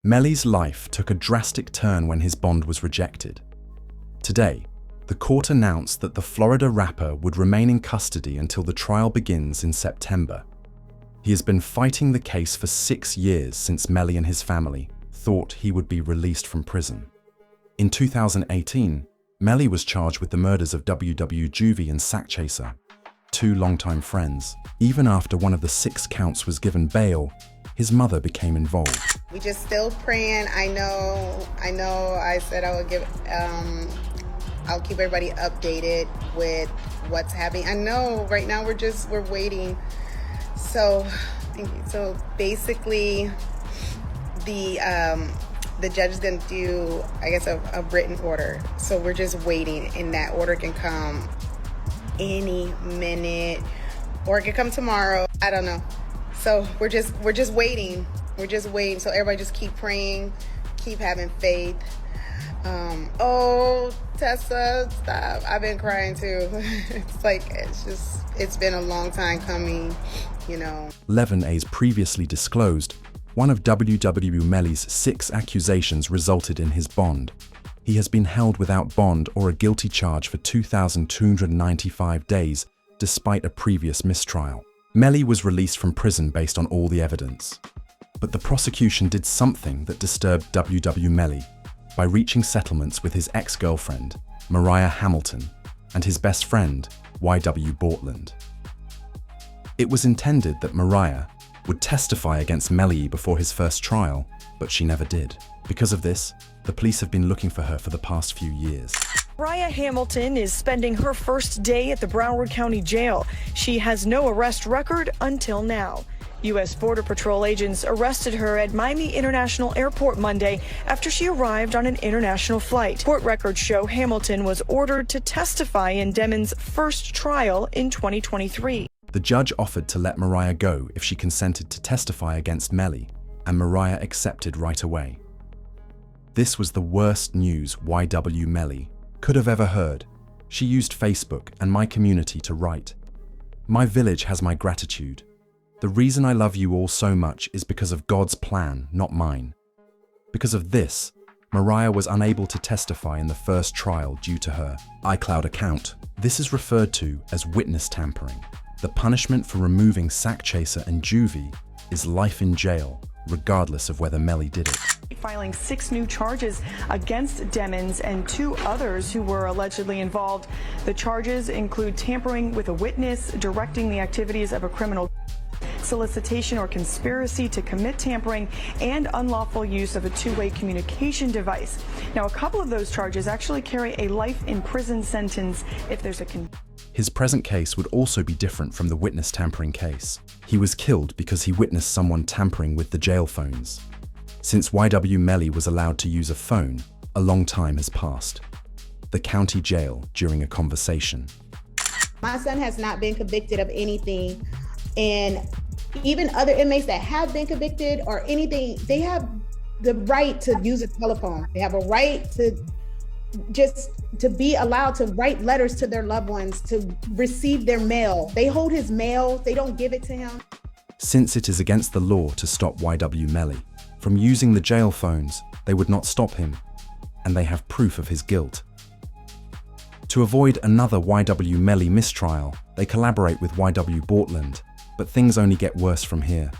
Melly's life took a drastic turn when his bond was rejected. Today, the court announced that the Florida rapper would remain in custody until the trial begins in September. He has been fighting the case for 6 years since Melly and his family thought he would be released from prison. In 2018, Melly was charged with the murders of YNW Juvie and Sack Chaser, 2 longtime friends. Even after one of the 6 counts was given bail, his mother became involved. We just still praying. I know I said I would I'll keep everybody updated with what's happening. I know right now we're waiting. So basically the judge is going to do, I guess, a written order. So we're just waiting, and that order can come any minute, or it could come tomorrow. I don't know. So we're just waiting. We're just waiting. So everybody just keep praying, keep having faith. Oh, Tessa, stop. I've been crying too. It's been a long time coming, you know. Levin's previously disclosed one of YNW Melly's 6 accusations resulted in his bond. He has been held without bond or a guilty charge for 2,295 days, despite a previous mistrial. Melly was released from prison based on all the evidence. But the prosecution did something that disturbed YNW Melly by reaching settlements with his ex-girlfriend, Mariah Hamilton, and his best friend, YW Bortland. It was intended that Mariah would testify against Melly before his first trial, but she never did. Because of this, the police have been looking for her for the past few years. Mariah Hamilton is spending her first day at the Broward County Jail. She has no arrest record until now. U.S. Border Patrol agents arrested her at Miami International Airport Monday after she arrived on an international flight. Court records show Hamilton was ordered to testify in Demon's first trial in 2023. The judge offered to let Mariah go if she consented to testify against Melly, and Mariah accepted right away. This was the worst news YW Melly could have ever heard. She used Facebook and my community to write, "My village has my gratitude. The reason I love you all so much is because of God's plan, not mine." Because of this, Mariah was unable to testify in the first trial due to her iCloud account. This is referred to as witness tampering. The punishment for removing Sack Chaser and Juvie is life in jail, regardless of whether Melly did it. Filing 6 new charges against Demons and 2 others who were allegedly involved. The charges include tampering with a witness, directing the activities of a criminal, solicitation or conspiracy to commit tampering, and unlawful use of a 2-way communication device. Now, a couple of those charges actually carry a life in prison sentence if there's a His present case would also be different from the witness tampering case. He was killed because he witnessed someone tampering with the jail phones. Since YW Melly was allowed to use a phone, a long time has passed. The county jail during a conversation. My son has not been convicted of anything, and even other inmates that have been convicted or anything, they have the right to use a telephone. They have a right to be allowed to write letters to their loved ones, to receive their mail. They hold his mail, they don't give it to him. Since it is against the law to stop YW Melly from using the jail phones, they would not stop him, and they have proof of his guilt. To avoid another YW Melly mistrial, they collaborate with YW Bortland, but things only get worse from here.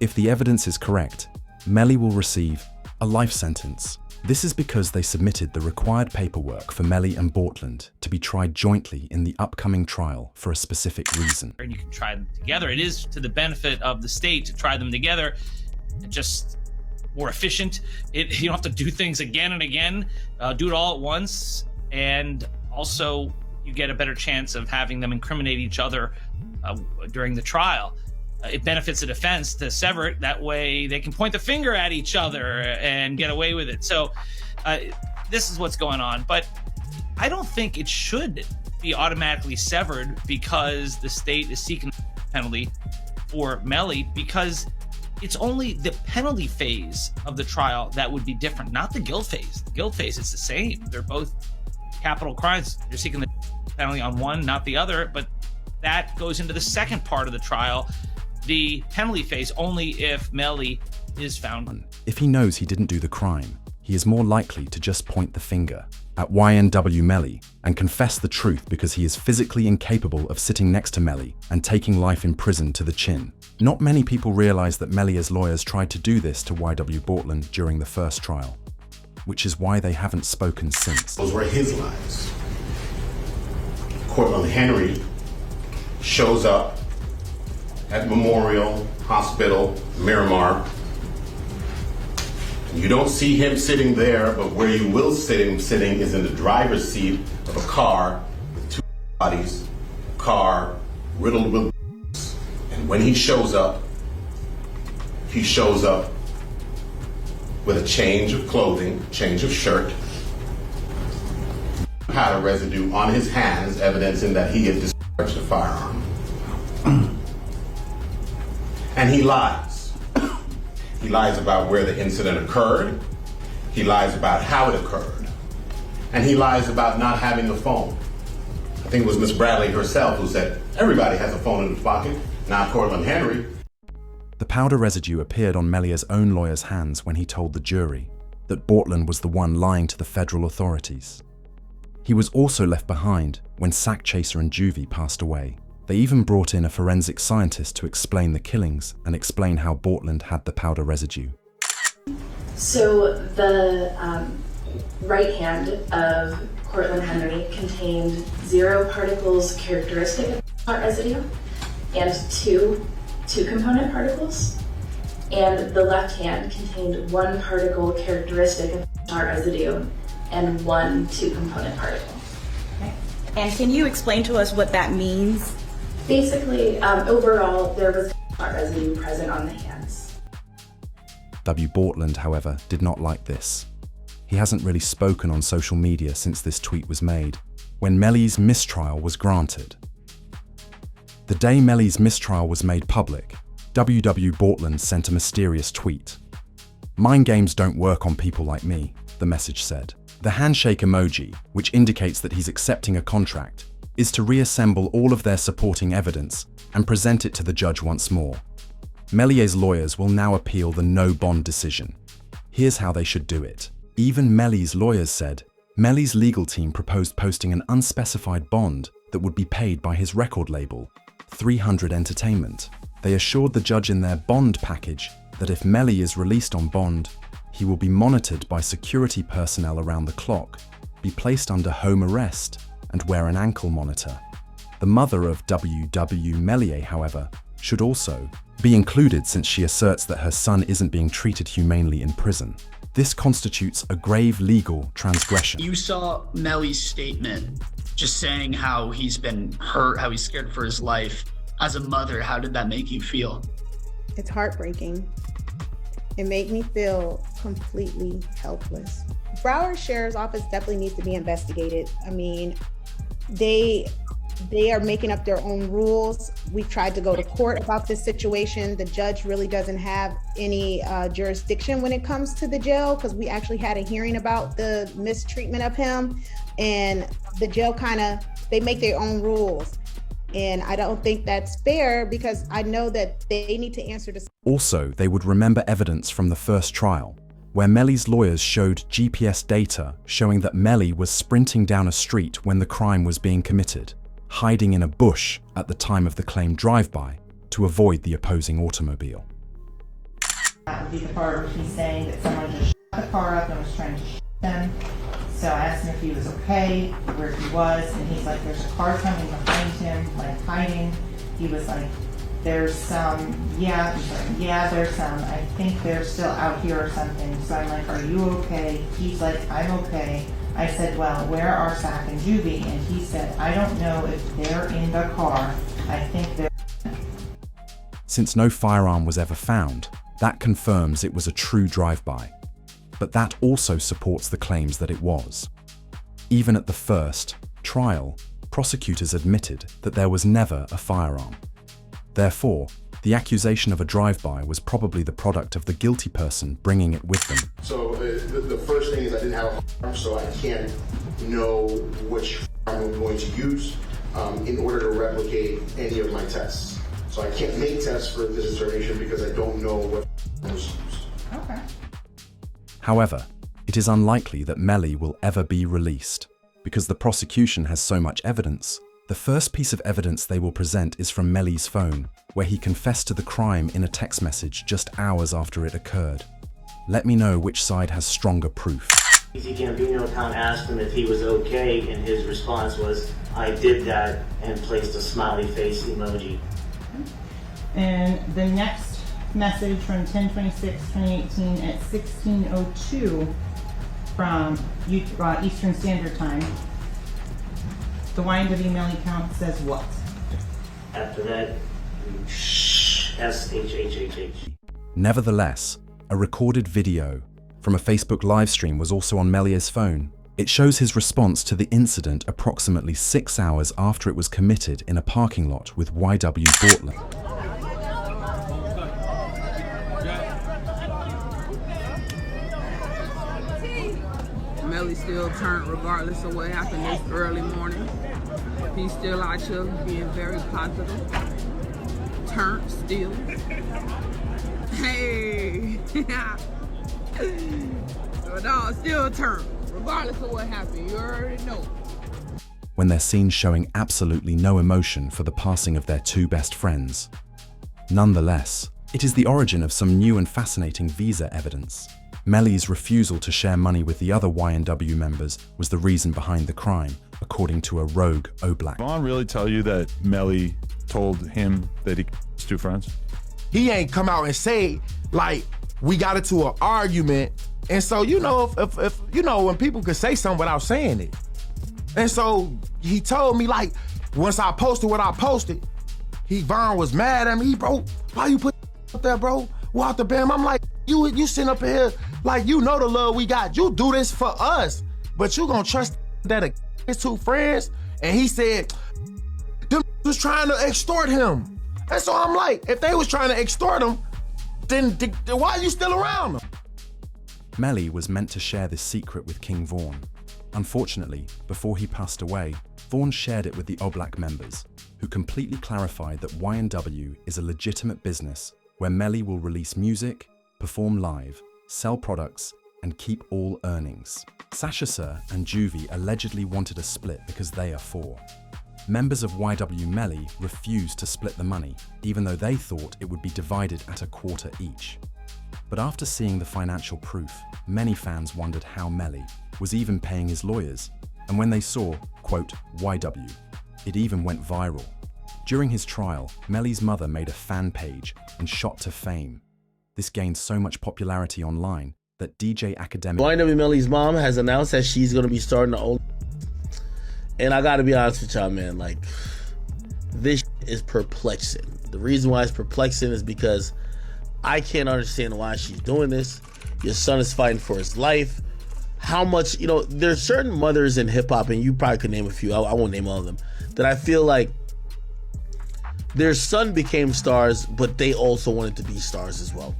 If the evidence is correct, Melly will receive a life sentence. This is because they submitted the required paperwork for Melly and Bortland to be tried jointly in the upcoming trial for a specific reason. And you can try them together. It is to the benefit of the state to try them together. Just more efficient. You don't have to do things again and again. Do it all at once, and also you get a better chance of having them incriminate each other during the trial. It benefits the defense to sever it. That way they can point the finger at each other and get away with it. So this is what's going on. But I don't think it should be automatically severed because the state is seeking a penalty for Melly, because it's only the penalty phase of the trial that would be different, not the guilt phase. The guilt phase is the same. They're both capital crimes. You're seeking the penalty on one, not the other, but that goes into the second part of the trial, the penalty phase, only if Melly is found. If he knows he didn't do the crime, he is more likely to just point the finger at YNW Melly and confess the truth because he is physically incapable of sitting next to Melly and taking life in prison to the chin. Not many people realize that Melly's lawyers tried to do this to YW Bortland during the first trial, which is why they haven't spoken since. Those were his lies. Cortland Henry shows up at Memorial Hospital, Miramar. You don't see him sitting there, but where you will see him sitting is in the driver's seat of a car with two bodies, car riddled with bullets. And when he shows up with a change of clothing, change of shirt, powder residue on his hands, evidencing that he had discharged a firearm. And he lies. He lies about where the incident occurred. He lies about how it occurred. And he lies about not having a phone. I think it was Miss Bradley herself who said, everybody has a phone in his pocket, not Cortland Henry. The powder residue appeared on Mellys' own lawyer's hands when he told the jury that Bortland was the one lying to the federal authorities. He was also left behind when Sack Chaser and Juvie passed away. They even brought in a forensic scientist to explain the killings and explain how Bortland had the powder residue. So the right hand of Cortland Henry contained 0 particles characteristic of powder residue and two component particles. And the left hand contained 1 particle characteristic of powder residue and 1 2-component particle. Okay. And can you explain to us what that means? Basically, overall, there was powder residue present on the hands. Wwe Bortland, however, did not like this. He hasn't really spoken on social media since this tweet was made, when Mellys' mistrial was granted. The day Mellys' mistrial was made public, WW Bortland sent a mysterious tweet. "Mind games don't work on people like me," the message said. The handshake emoji, which indicates that he's accepting a contract, is to reassemble all of their supporting evidence and present it to the judge once more. Mellys' lawyers will now appeal the no bond decision. Here's how they should do it. Even Mellys' lawyers said Mellys' legal team proposed posting an unspecified bond that would be paid by his record label, 300 Entertainment. They assured the judge in their bond package that if Melly is released on bond, he will be monitored by security personnel around the clock, be placed under home arrest, and wear an ankle monitor. The mother of YNW Melly, however, should also be included since she asserts that her son isn't being treated humanely in prison. This constitutes a grave legal transgression. You saw Melly's statement just saying how he's been hurt, how he's scared for his life. As a mother, how did that make you feel? It's heartbreaking. It made me feel completely helpless. Broward Sheriff's Office definitely needs to be investigated. I mean, they are making up their own rules. We've tried to go to court about this situation. The judge really doesn't have any jurisdiction when it comes to the jail, because we actually had a hearing about the mistreatment of him, and the jail they make their own rules. And I don't think that's fair, because I know that they need to answer this. Also, they would remember evidence from the first trial, where Mellys' lawyers showed GPS data showing that Melly was sprinting down a street when the crime was being committed, hiding in a bush at the time of the claimed drive-by to avoid the opposing automobile. That would be the part where he's saying that someone just shot the car up and was trying to shoot them. So I asked him if he was okay, where he was, and he's like, there's a car coming behind him, like hiding. He was like, there's some, yeah. He's like, yeah, there's some. I think they're still out here or something. So I'm like, are you okay? He's like, I'm okay. I said, well, where are Sack and Juvie? And he said, I don't know if they're in the car. I think they're... Since no firearm was ever found, that confirms it was a true drive-by. But that also supports the claims that it was. Even at the first trial, prosecutors admitted that there was never a firearm. Therefore, the accusation of a drive-by was probably the product of the guilty person bringing it with them. So the first thing is I didn't have a firearm, so I can't know which firearm I'm going to use in order to replicate any of my tests. So I can't make tests for this determination because I don't know what was used. Okay. However, it is unlikely that Melly will ever be released, because the prosecution has so much evidence. The first piece of evidence they will present is from Melly's phone, where he confessed to the crime in a text message just hours after it occurred. Let me know which side has stronger proof. Easy Gambino account asked him if he was okay, and his response was, "I did that," and placed a smiley face emoji. And the next message from 10/26/2018 at 16:02 from Eastern Standard Time. The YNW Melly account says what? After that, SHHHH. Nevertheless, a recorded video from a Facebook live stream was also on Mellys' phone. It shows his response to the incident approximately 6 hours after it was committed in a parking lot with YNW Bortland. Melly still turned regardless of what happened this early morning. He's still out here being very positive. Turned still. Hey! No, still turned, regardless of what happened. You already know. When they're seen showing absolutely no emotion for the passing of their two best friends. Nonetheless, it is the origin of some new and fascinating visa evidence. Melly's refusal to share money with the other YNW members was the reason behind the crime, according to a rogue Oblak. Did Vaughn really tell you that Melly told him that he was two friends? He ain't come out and say, like, we got into an argument. And so, you know, if you know, when people could say something without saying it. And so he told me, like, once I posted what I posted, Vaughn was mad at me. Bro, why you put up there, bro? What the bam? I'm like, you sitting up here, like, you know the love we got. You do this for us, but you gonna trust that his two friends? And he said, them was trying to extort him. And so I'm like, if they was trying to extort him, then why are you still around them? Melly was meant to share this secret with King Vaughn. Unfortunately, before he passed away, Vaughn shared it with the Oblak members, who completely clarified that YNW is a legitimate business where Melly will release music, perform live, sell products, and keep all earnings. Sasha Sir and Juvie allegedly wanted a split because they are 4. Members of YNW Melly refused to split the money, even though they thought it would be divided at a quarter each. But after seeing the financial proof, many fans wondered how Melly was even paying his lawyers, and when they saw, quote, YW, it even went viral. During his trial, Mellys Mother made a fan page and shot to fame. This gained so much popularity online that DJ Academic... YNW Melly's mom has announced that she's going to be starting to own... And I gotta be honest with y'all, man, like, this is perplexing. The reason why it's perplexing is because I can't understand why she's doing this. Your son is fighting for his life. How much, you know, there's certain mothers in hip hop, and you probably could name a few, I won't name all of them, that I feel like their son became stars, but they also wanted to be stars as well.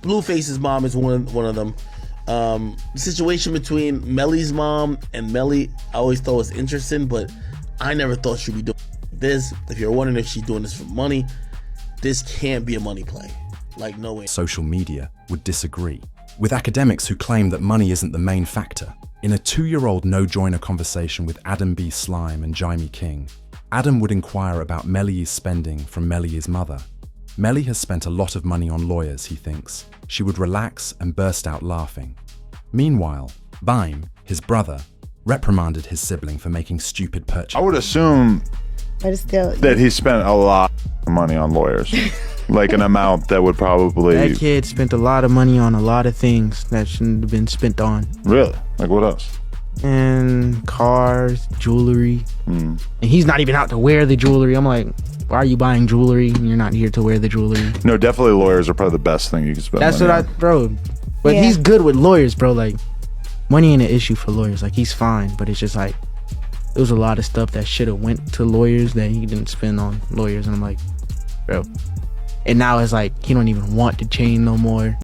Blueface's mom is one of them. The situation between Melly's mom and Melly, I always thought was interesting, but I never thought she'd be doing this. If you're wondering if she's doing this for money, this can't be a money play. Like, no way. Social media would disagree, with academics who claim that money isn't the main factor. In a 2-year-old no-joiner conversation with Adam B. Slime and Jaime King, Adam would inquire about Mellys' spending from Mellys' mother. Melly has spent a lot of money on lawyers, he thinks. She would relax and burst out laughing. Meanwhile, Baim, his brother, reprimanded his sibling for making stupid purchases. I would assume that he spent a lot of money on lawyers. Like an amount that would probably... That kid spent a lot of money on a lot of things that shouldn't have been spent on. Really? Like what else? And cars, jewelry. And he's not even out to wear the jewelry. I'm like, why are you buying jewelry and you're not here to wear the jewelry? No, definitely lawyers are probably the best thing you can spend. That's what on. bro. But he's good with lawyers, bro. Like, money ain't an issue for lawyers. Like, he's fine, but it's just like, there was a lot of stuff that should have went to lawyers that he didn't spend on lawyers. And I'm like, bro. And now it's like, he don't even want to chain no more.